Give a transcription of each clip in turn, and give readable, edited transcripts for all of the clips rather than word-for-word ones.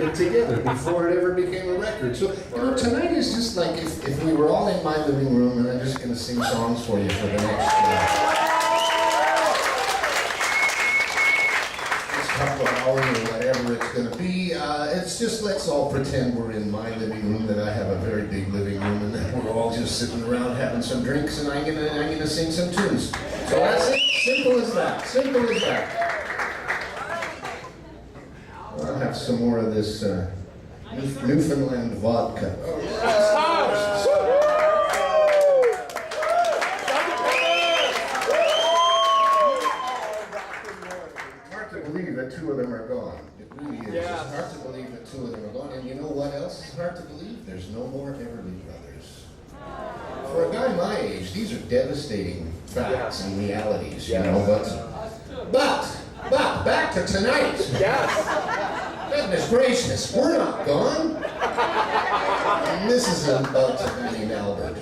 put it together before it ever became a record. So, tonight is just like if we were all in my living room and I'm just going to sing songs for you for the next couple of hours or whatever it's going to be. It's just let's all pretend we're in my living room, that I have a very big living room, and that we're all just sitting around having some drinks, and I'm gonna sing some tunes. So that's it. Simple as that. Simple as that. I'll have some more of this Newfoundland vodka. Hard to believe that two of them are gone. It really is. Yeah. It's hard to believe that two of them are gone. And you know what else is hard to believe? There's no more Everly Brothers. For a guy my age, these are devastating facts and realities, you know, but back to tonight. Yes. Goodness gracious, we're not gone. And this is about to be in Albert.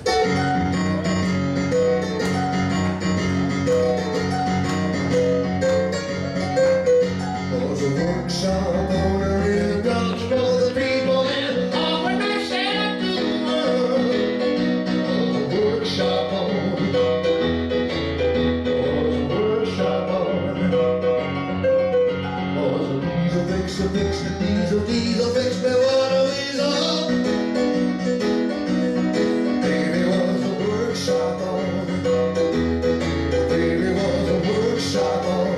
There's a workshop owner in the Gulch for the people and offer myself to the world. There's a workshop owner. There's a workshop owner. There's a diesel fixer, fix the diesel, fix me what a weasel. Baby was a workshop owner. Baby was a workshop owner.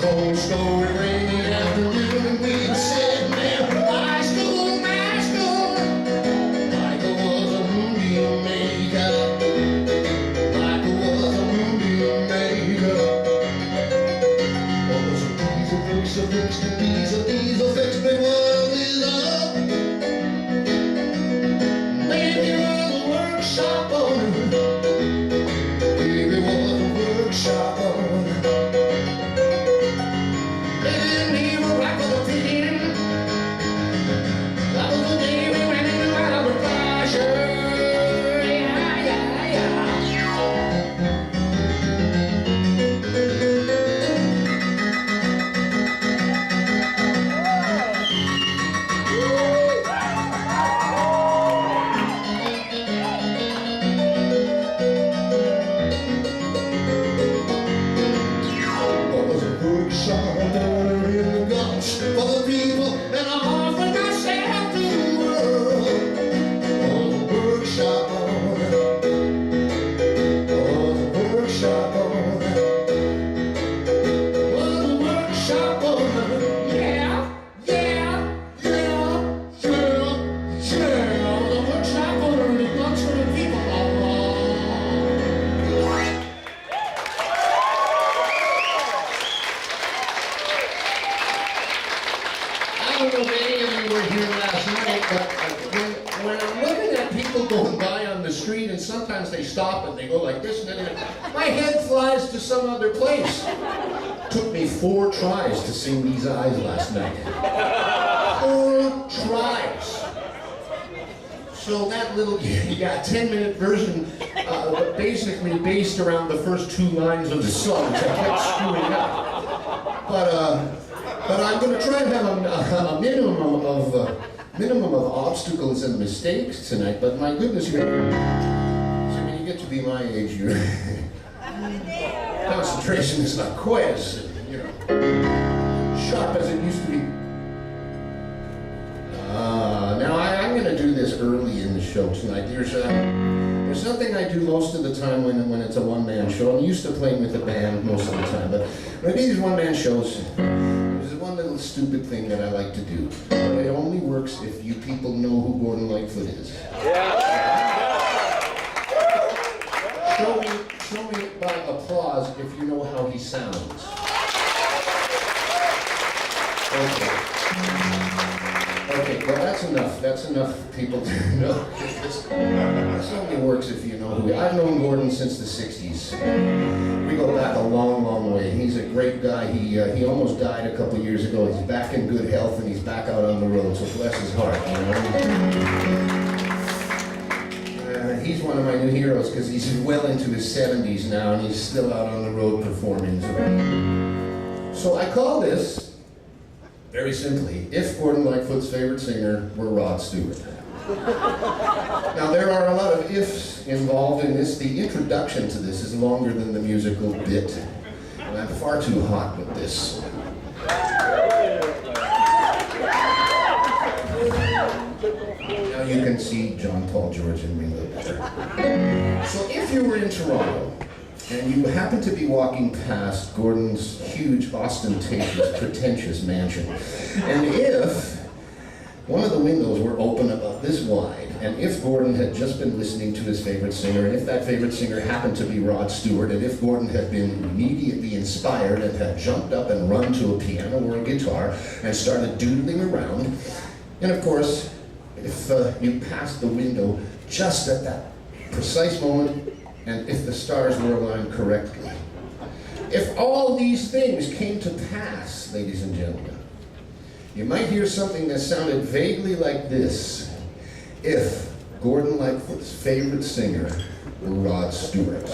Cold, snowy, rainy afternoon, and we were sitting there. My school. Michael was a moonbeam maker. Michael was a moonbeam maker. Oh, was a diesel fixer, fix the diesel, fix me what we love. Baby was a workshop owner. Baby was a workshop owner. Workshop owner in the Gulch for the people, and I offer myself to the world. Oh, the workshop owner. Oh, the workshop owner. Oh, the workshop owner. Yeah. The workshop owner in the Gulch for the people. I don't know if any of you were here last night, but when I'm looking at people going by on the street, and sometimes they stop and they go like this, and then my head flies to some other place. Took me 4 tries to sing These Eyes last night. 4 tries. So that little, you got 10-minute version, basically based around the first 2 lines of the song, which I kept screwing up. But I'm going to try and have a minimum of obstacles and mistakes tonight. But my goodness, so when you get to be my age, your concentration is not quite as sharp as it used to be. Now I'm going to do this early in the show tonight. There's something I do most of the time when it's a one-man show. I'm used to playing with a band most of the time, but when these one-man shows, there's one little stupid thing that I like to do. But it only works if you people know who Gordon Lightfoot is. Show me by applause if you know how he sounds. Okay. Okay, well that's enough. That's enough people to know. This only works if you know who we are. I've known Gordon since the 60s. We go back a long, long way. He's a great guy. He almost died a couple years ago. He's back in good health and he's back out on the road, so bless his heart, you know. He's one of my new heroes because he's well into his 70s now and he's still out on the road performing. So I call this, very simply, if Gordon Lightfoot's favorite singer were Rod Stewart. Now there are a lot of ifs involved in this. The introduction to this is longer than the musical bit. And I'm far too hot with this. Now you can see John Paul George and Ringo better. So if you were in Toronto, and you happen to be walking past Gordon's huge, ostentatious, pretentious mansion, and if one of the windows were open about this wide, and if Gordon had just been listening to his favorite singer, and if that favorite singer happened to be Rod Stewart, and if Gordon had been immediately inspired and had jumped up and run to a piano or a guitar and started doodling around, and of course, if you passed the window just at that precise moment, and if the stars were aligned correctly. If all these things came to pass, ladies and gentlemen, you might hear something that sounded vaguely like this. If Gordon Lightfoot's favorite singer were Rod Stewart.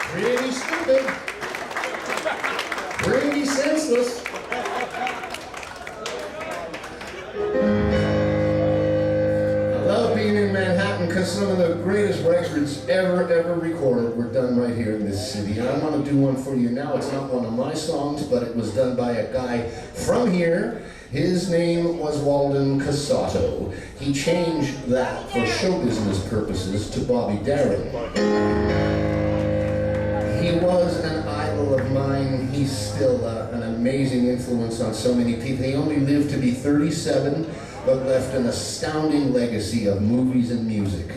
Pretty stupid. Pretty senseless. I love being in Manhattan because some of the greatest records ever recorded were done right here in this city. And I want to do one for you now. It's not one of my songs, but it was done by a guy from here. His name was Walden Cassato. He changed that for show business purposes to Bobby Darin. He was an idol of mine. He's still an amazing influence on so many people. He only lived to be 37, but left an astounding legacy of movies and music.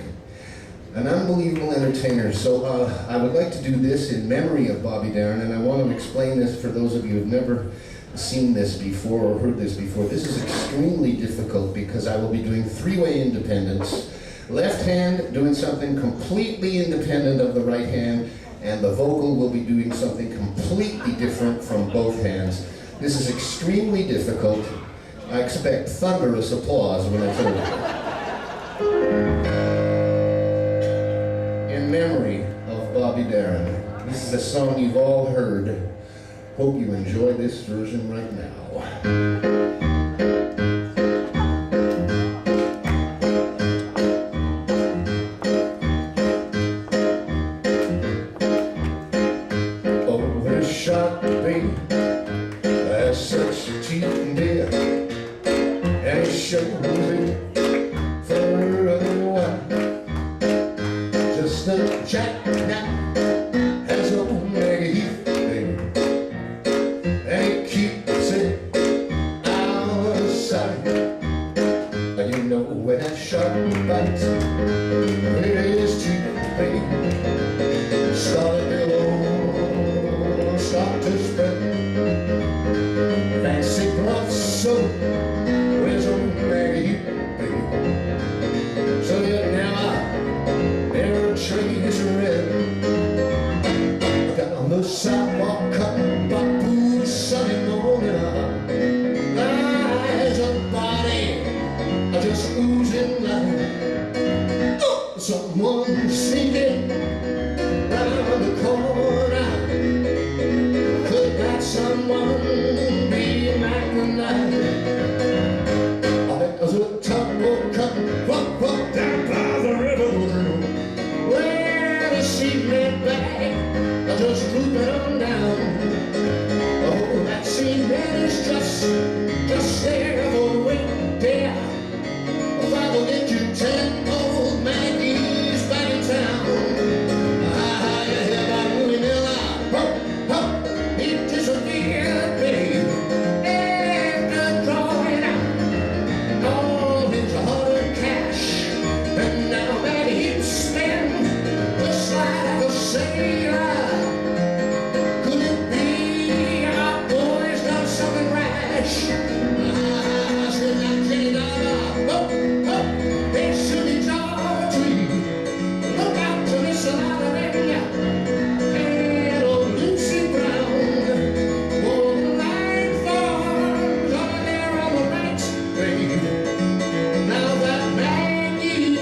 An unbelievable entertainer. So I would like to do this in memory of Bobby Darin, and I want to explain this for those of you who have never seen this before or heard this before. This is extremely difficult because I will be doing three-way independence. Left hand doing something completely independent of the right hand, and the vocal will be doing something completely different from both hands. This is extremely difficult. I expect thunderous applause when it's over. In memory of Bobby Darin, this is a song you've all heard. Hope you enjoy this version right now. Shot baby, that's such a cheating deal, and it shows it for a while. Just a jackknife has no negative, baby, and it keeps it out of right back, just creeping on down. Oh, that same man is just there for the waiting there. If I will get you 10 old Maggies back in town. I hear about Willie Miller, he disappeared, babe, after drawing out all his hard cash. And now that he'd spend just like a sailor, could it be our boy's done something rash? I said that $20, they should be charged to you. Look out to miss a lot of it. And old Lucy Brown wore the line farms over there on the right, babe. Now that Maggie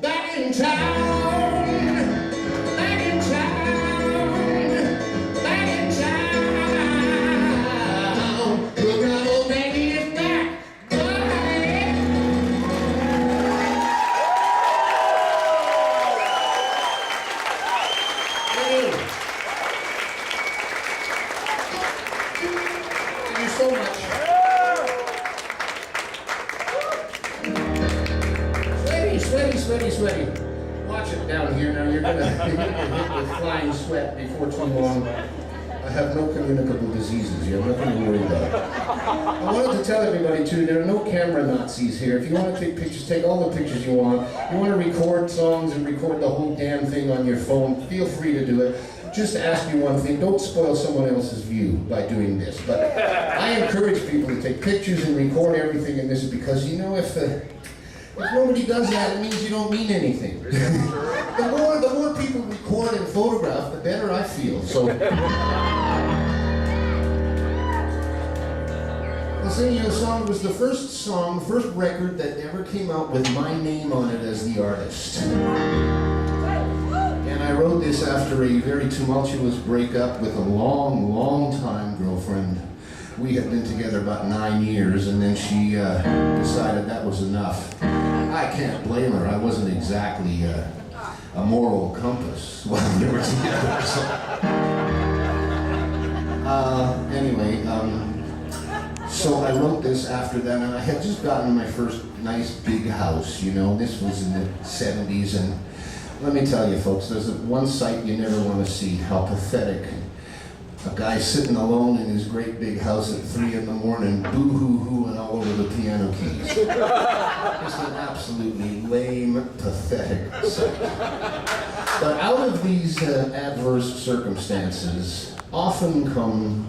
back in town, back in town, back in town. Look out, old Maggie is back. Thank you so much. Sweaty. Watch it down here now. You're gonna hit with flying sweat before too long. I have no communicable diseases. You have nothing to worry about. I wanted to tell everybody too, there are no camera Nazis here. If you want to take pictures, take all the pictures you want. You want to record songs and record the whole damn thing on your phone, feel free to do it. Just ask you one thing, don't spoil someone else's view by doing this. But I encourage people to take pictures and record everything in this because, you know, if nobody does that, it means you don't mean anything. The more people record and photograph, the better I feel. So I'll sing you a song. It was the first record that ever came out with my name on it as the artist. And I wrote this after a very tumultuous breakup with a long time girlfriend. We had been together about 9 years, and then she decided that was enough. I can't blame her. I wasn't exactly a moral compass while we were together. So. Anyway, so I wrote this after that, and I had just gotten my first nice big house, you know. This was in the 70s, and let me tell you folks, there's one sight you never want to see, how pathetic. A guy sitting alone in his great big house at 3 in the morning, boo-hoo-hooing all over the piano keys. Just an absolutely lame, pathetic sight. But out of these adverse circumstances often come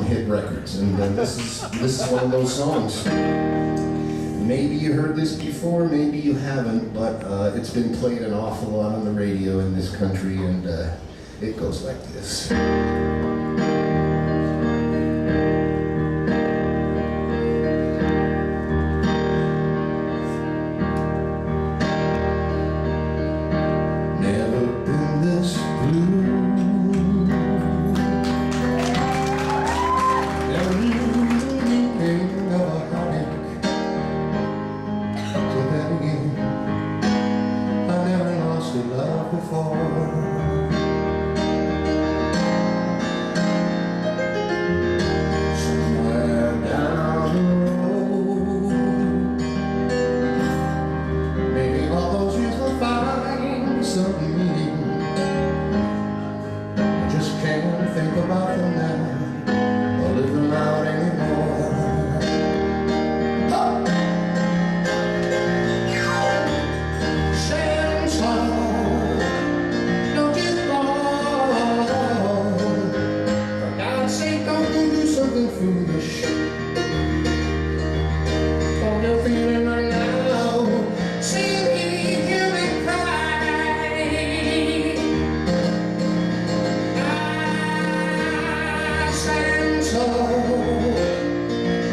hit records, and this is one of those songs. Maybe you heard this before, maybe you haven't, but it's been played an awful lot on the radio in this country, and it goes like this. Never been this blue. Never knew the meaning of a heartache. But then again, I never lost a love before. Foolish. Oh, they're feeling right now. See me, hear me cry. I stand tall.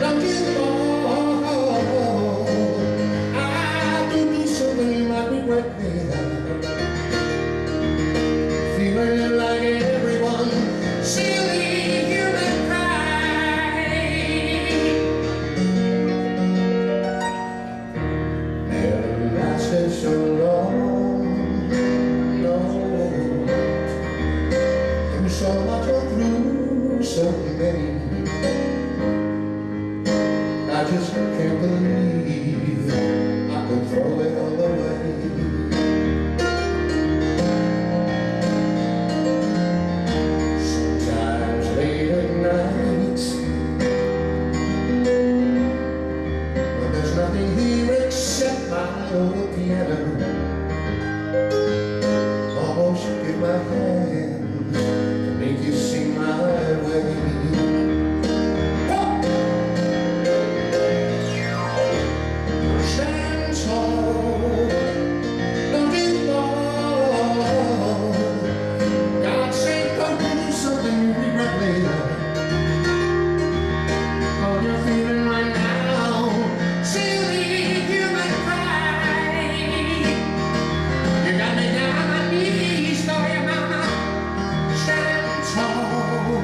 Don't you fall. I do something you might regret there. Feeling like everyone. Silly. So piano, almost give my hand to make you sing my way. Stand tall, don't give up. God said don't do something you regret later. All you're feeling right now, silly human pride. You got me down on my knees for your mama. Stand tall,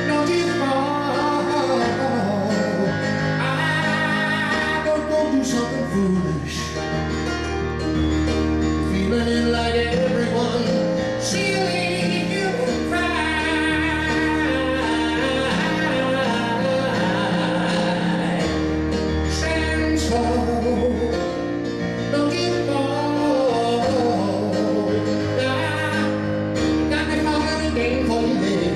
don't you fall. Don't go do something foolish. Feeling it like everyone, silly human pride. Stand tall, don't give up. Got me falling again for you, baby.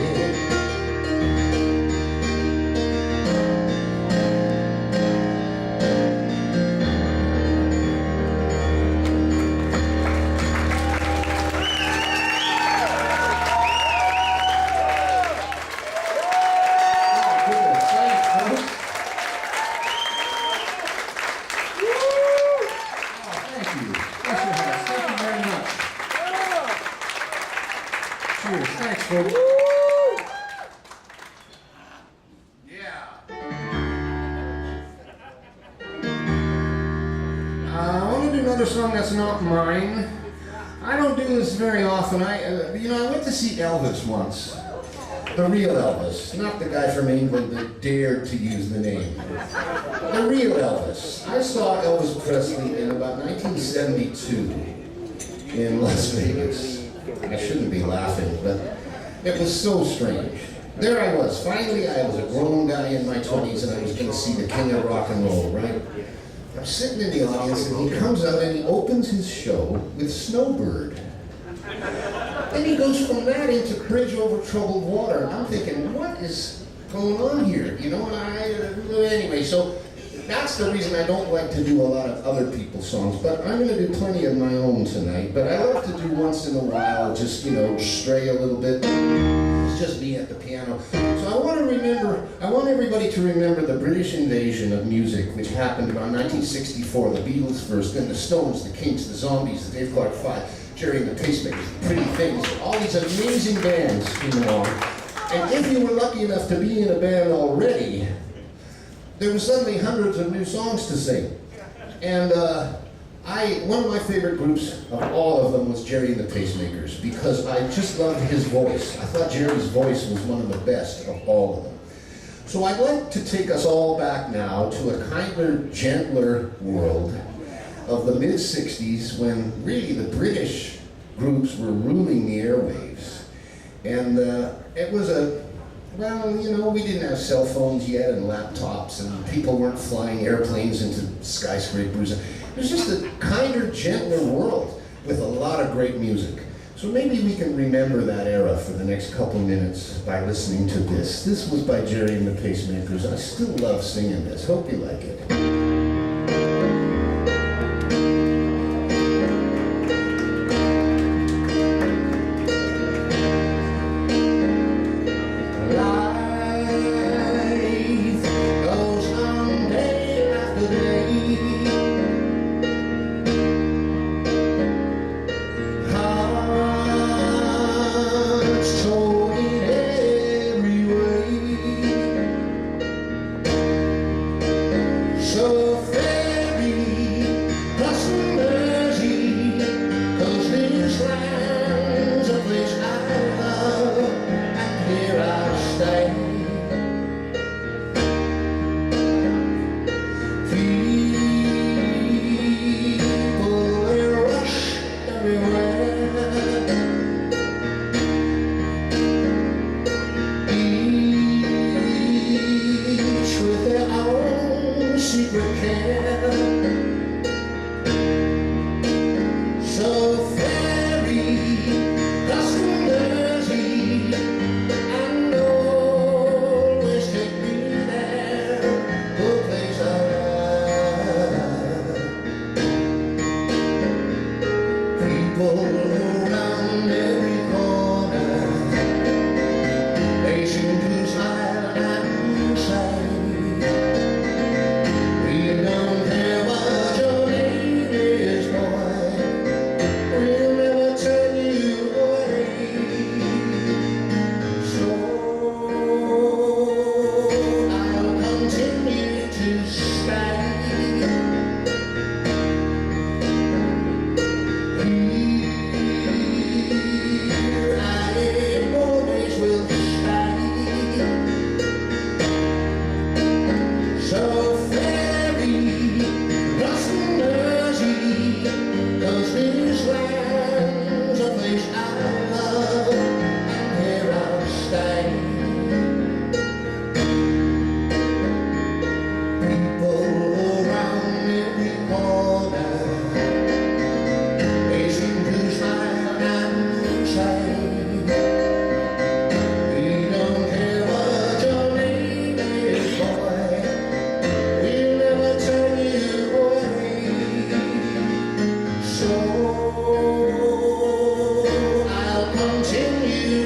Thanks, folks. Yeah. I want to do another song that's not mine. I don't do this very often. I went to see Elvis once. The real Elvis, not the guy from England that dared to use the name. The real Elvis. I saw Elvis Presley in about 1972 in Las Vegas. I shouldn't be laughing, but it was so strange. There I was. Finally, I was a grown guy in my 20s and I was going to see the king of rock and roll, right? I'm sitting in the audience and he comes out and he opens his show with Snowbird. Then he goes from that into Bridge Over Troubled Water. And I'm thinking, what is going on here? You know, anyway, so that's the reason I don't like to do a lot of other people's songs, but I'm going to do plenty of my own tonight. But I like to do once in a while, just, stray a little bit. It's just me at the piano. So I want everybody to remember the British invasion of music, which happened around 1964. The Beatles first, then the Stones, the Kinks, the Zombies, the Dave Clark Five, Jerry and the Pacemakers, the Pretty Things, all these amazing bands came along. And if you were lucky enough to be in a band already, there were suddenly hundreds of new songs to sing. And one of my favorite groups of all of them was Jerry and the Pacemakers, because I just loved his voice. I thought Jerry's voice was one of the best of all of them. So I'd like to take us all back now to a kinder, gentler world of the mid-60s when really the British groups were ruling the airwaves. And it was we didn't have cell phones yet and laptops, and people weren't flying airplanes into skyscrapers. It was just a kinder, gentler world with a lot of great music. So maybe we can remember that era for the next couple minutes by listening to this. This was by Jerry and the Pacemakers. I still love singing this. Hope you like it. So People around every corner, they seem to smile and say, we don't care what your name is, boy, we'll never turn you away. So I'll continue to stay.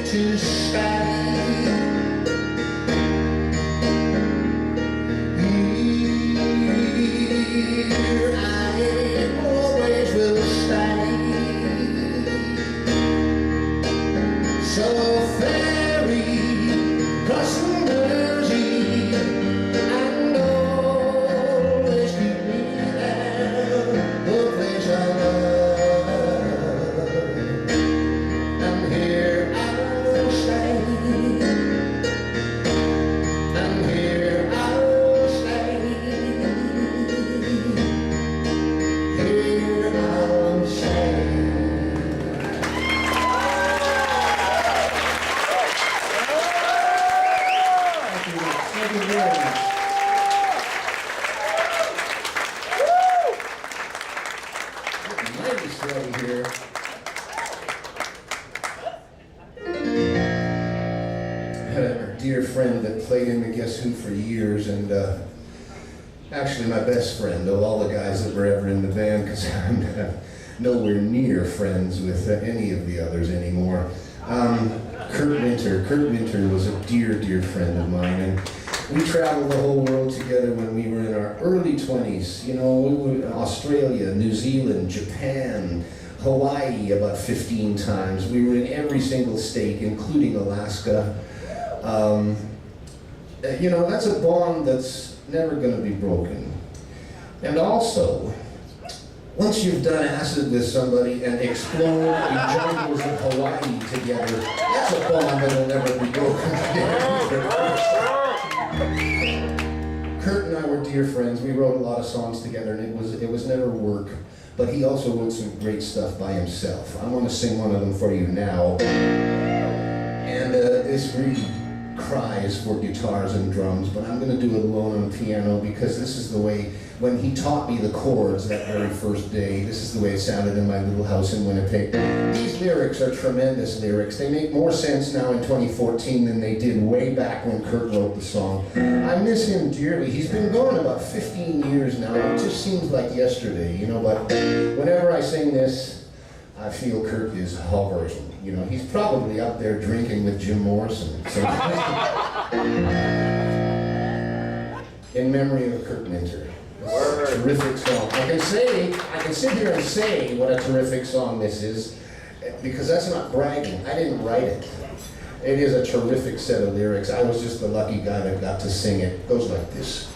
To stay. Here I always will stay. So ferry crossing Jersey and always keep me there, the place I love. And here I'll stay. And here I'll stay. Here I'll stay. Thank you very much. Mighty sweaty here. I had a dear friend that played in the Guess Who for years, and actually my best friend of all the guys that were ever in the band, because I'm nowhere near friends with any of the others anymore. Kurt Winter. Kurt Winter was a dear, dear friend of mine, and we traveled the whole world together when we were in our early 20s. You know, we were in Australia, New Zealand, Japan, Hawaii about 15 times. We were in every single state, including Alaska. You know, that's a bond that's never going to be broken. And also, once you've done acid with somebody and explode the jungles of Hawaii together, that's a bond that'll never be broken. Kurt and I were dear friends. We wrote a lot of songs together, and it was never work. But he also wrote some great stuff by himself. I want to sing one of them for you now. And this really cries for guitars and drums, but I'm going to do it alone on piano because this is the way, when he taught me the chords that very first day, this is the way it sounded in my little house in Winnipeg. These lyrics are tremendous lyrics. They make more sense now in 2014 than they did way back when Kurt wrote the song. I miss him dearly. He's been gone about 15 years now. It just seems like yesterday, you know, but whenever I sing this, I feel Kurt is hovering. You know, he's probably up there drinking with Jim Morrison. So in memory of Kurt Winter. It's a terrific song. I can sit here and say what a terrific song this is, because that's not bragging. I didn't write it. It is a terrific set of lyrics. I was just the lucky guy that got to sing it. It goes like this.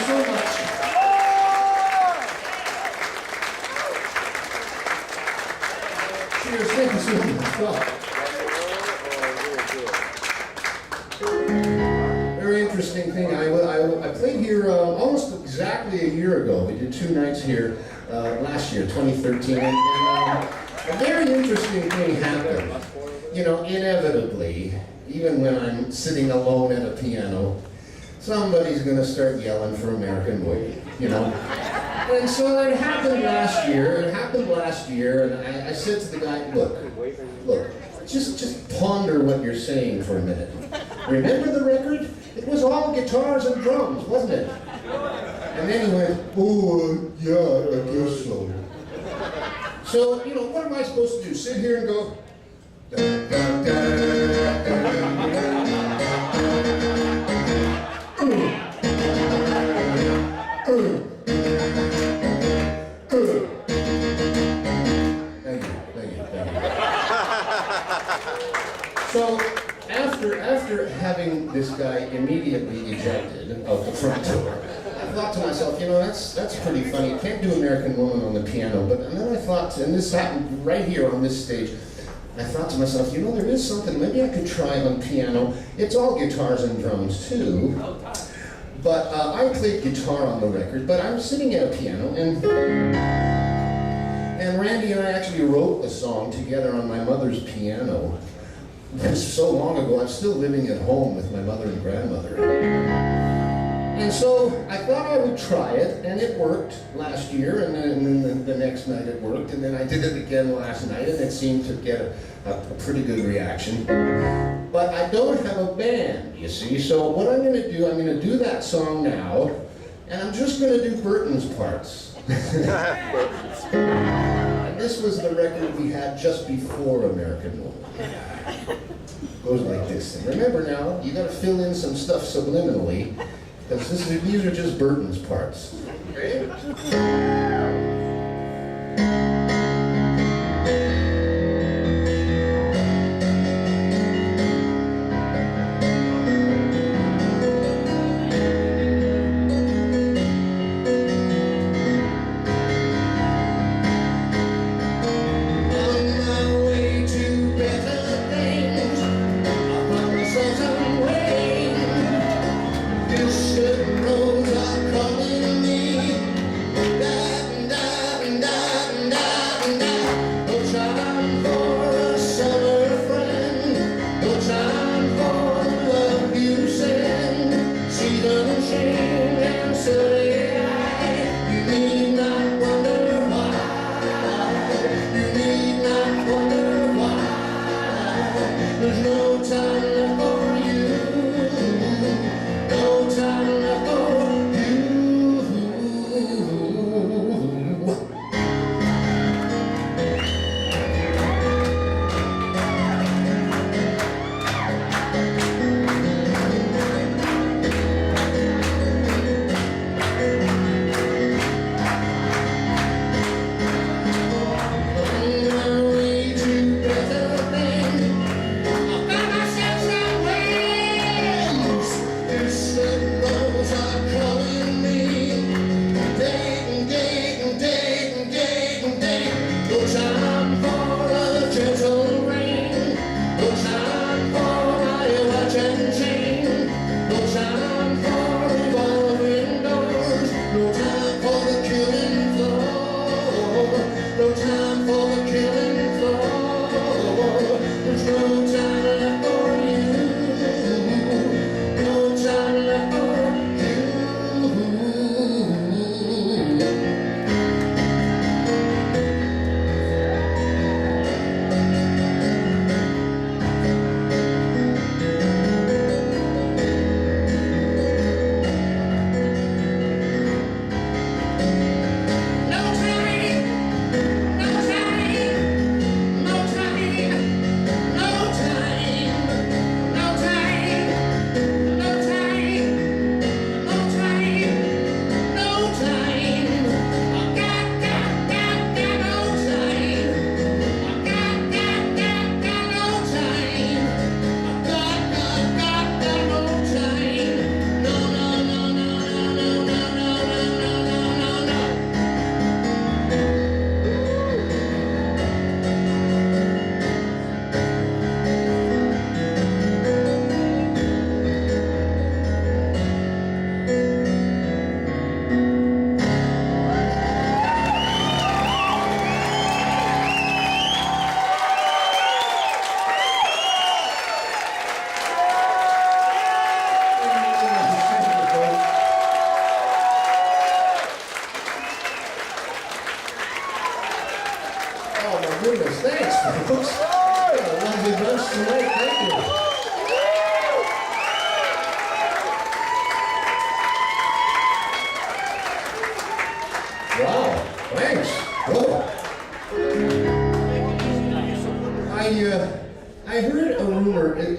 so much. Cheers, thank you so much. Very interesting thing. I played here almost exactly a year ago. We did 2 nights here last year, 2013, and a very interesting thing happened. You know, inevitably, even when I'm sitting alone at a piano, somebody's going to start yelling for American Woody, you know? And so it happened last year, and I said to the guy, look, just ponder what you're saying for a minute. Remember the record? It was all guitars and drums, wasn't it? And then he went, oh, yeah, I guess so. So, you know, what am I supposed to do? Sit here and go, da, da, da, da, da. So, after having this guy immediately ejected out the front door, I thought to myself, you know, that's pretty funny. You can't do American Woman on the piano, but and then I thought, and this happened right here on this stage, I thought to myself, you know, there is something, maybe I could try on piano. It's all guitars and drums too. But I played guitar on the record, but I was sitting at a piano, and Randy and I actually wrote a song together on my mother's piano. It was so long ago, I'm still living at home with my mother and grandmother. And so I thought I would try it, and it worked last year, and then the next night it worked, and then I did it again last night, and it seemed to get a pretty good reaction. But I don't have a band, you see, so what I'm going to do that song now, and I'm just going to do Burton's parts. And this was the record we had just before American Woman. Goes like this. And remember now, you got to fill in some stuff subliminally, because these are just Burton's parts. Okay? Roads are calling me back.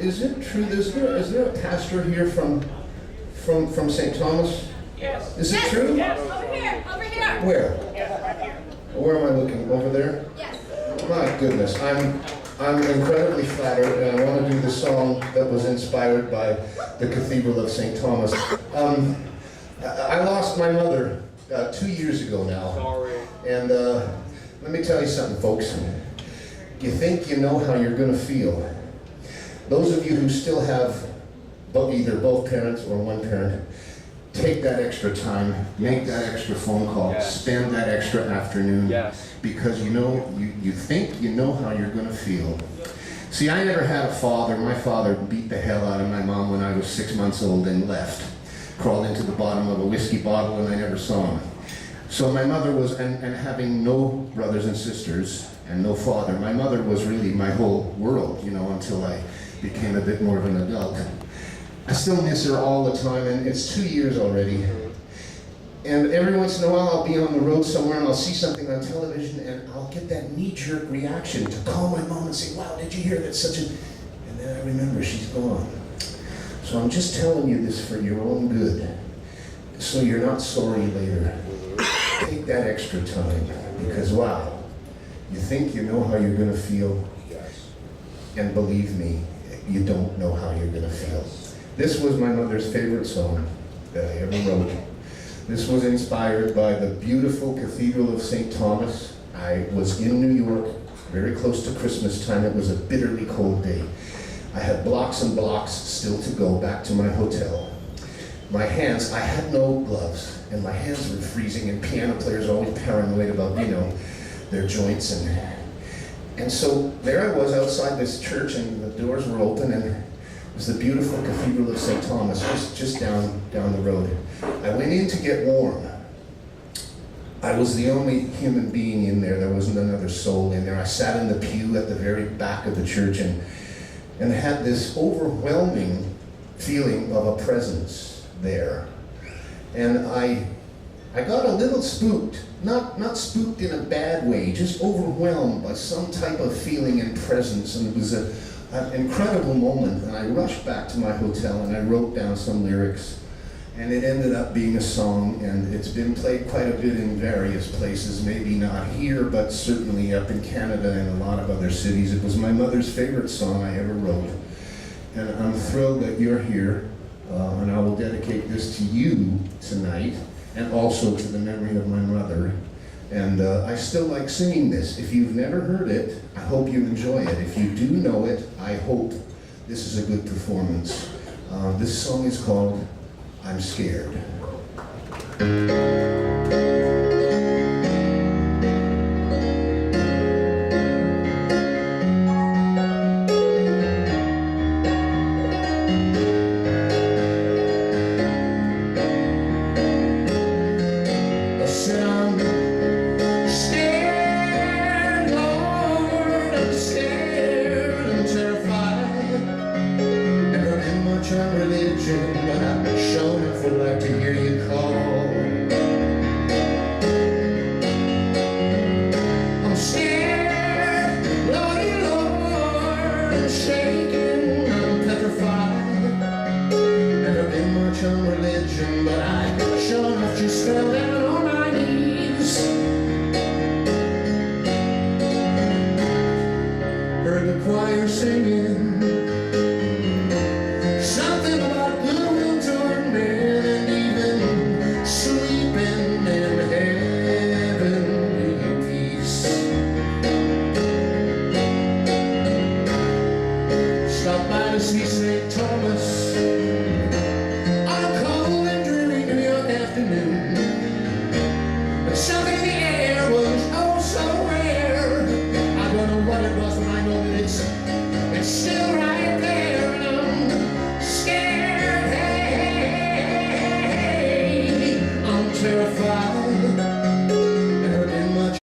is it true? Is there a pastor here from St. Thomas? Yes. Is it true? Yes. Over here, over here. Where? Yes, right here. Where am I looking? Over there? Yes. My goodness, I'm incredibly flattered, and I want to do the song that was inspired by the Cathedral of St. Thomas. I lost my mother 2 years ago now. Sorry. And let me tell you something, folks. You think you know how you're going to feel. Those of you who still have either both parents or one parent, take that extra time, make that extra phone call, Yes. spend that extra afternoon, Yes. because you think you know how you're going to feel. See, I never had a father. My father beat the hell out of my mom when I was 6 months old and left. Crawled into the bottom of a whiskey bottle and I never saw him. So my mother was, and having no brothers and sisters and no father, my mother was really my whole world, you know, until I became a bit more of an adult. I still miss her all the time, and it's 2 years already. And every once in a while I'll be on the road somewhere and I'll see something on television and I'll get that knee-jerk reaction to call my mom and say, wow, did you hear that such a... And then I remember she's gone. So I'm just telling you this for your own good, so you're not sorry later. Take that extra time, because wow, you think you know how you're going to feel, and believe me, you don't know how you're going to feel. This was my mother's favorite song that I ever wrote. This was inspired by the beautiful Cathedral of St. Thomas. I was in New York, very close to Christmas time. It was a bitterly cold day. I had blocks and blocks still to go back to my hotel. My hands, I had no gloves, and my hands were freezing, and piano players are always paranoid about, you know, their joints. And so there I was outside this church, and the doors were open, and it was the beautiful Cathedral of St. Thomas, just down the road. I went in to get warm. I was the only human being in there. There wasn't another soul in there. I sat in the pew at the very back of the church and had this overwhelming feeling of a presence there. And I got a little spooked, not spooked in a bad way, just overwhelmed by some type of feeling and presence. And it was an incredible moment. And I rushed back to my hotel and I wrote down some lyrics. And it ended up being a song, and it's been played quite a bit in various places, maybe not here, but certainly up in Canada and a lot of other cities. It was my mother's favorite song I ever wrote. And I'm thrilled that you're here, and I will dedicate this to you tonight, and also to the memory of my mother. And I still like singing this. If you've never heard it, I hope you enjoy it. If you do know it, I hope this is a good performance. This song is called I'm Scared. Religion, but I've shown up for like to hear you call. I'm scared, Lordy Lord, I'm shaking, I'm petrified. Never been much on religion, but I sure enough just fell down on my knees. Heard the choir singing